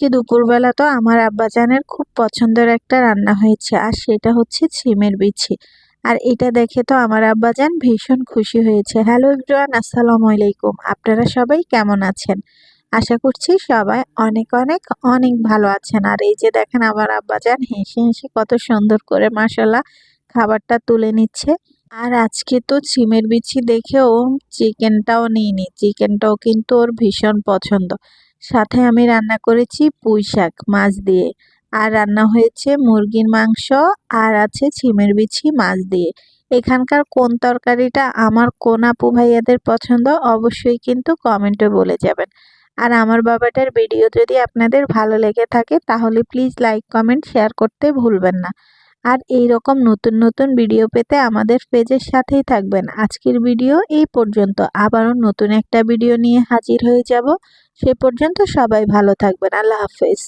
আজকে দুপুরবেলা তো আমার আব্বাজানের খুব পছন্দের একটা রান্না হয়েছে, আর সেটা হচ্ছে ছিমের বিচি। আর এটা দেখে তো আমার আব্বাজান ভীষণ খুশি হয়েছে। হ্যালো এভরিওয়ান, আসসালামু আলাইকুম। আপনারা সবাই কেমন আছেন? আশা করছি সবাই অনেক অনেক অনেক ভালো আছেন। আর এই যে দেখেন আমার আব্বাজান হেসে হেসে কত সুন্দর করে মাশাআল্লাহ খাবারটা তুলে নিচ্ছে। আর আজকে তো ছিমের বিচি দেখেও চিকেনটাও নিইনি, চিকেনটাও কিন্তু ওর ভীষণ পছন্দ। সাথে আমি রান্না করেছি পুঁই শাক মাছ দিয়ে, আর রান্না হয়েছে মুরগির মাংস, আর আছে ছিমের বিচি মাছ দিয়ে। এখানকার কোন তরকারিটা আমার কোন আপু ভাইয়াদের পছন্দ অবশ্যই কিন্তু কমেন্টে বলে যাবেন। আর আমার বাবাটার ভিডিও যদি আপনাদের ভালো লেগে থাকে তাহলে প্লিজ লাইক কমেন্ট শেয়ার করতে ভুলবেন না। আর এই রকম নতুন নতুন ভিডিও পেতে আমাদের পেজের সাথেই থাকবেন। আজকের ভিডিও এই পর্যন্ত, আবারও নতুন একটা ভিডিও নিয়ে হাজির হয়ে যাব। সে পর্যন্ত সবাই ভালো থাকবেন। আল্লাহ হাফেজ।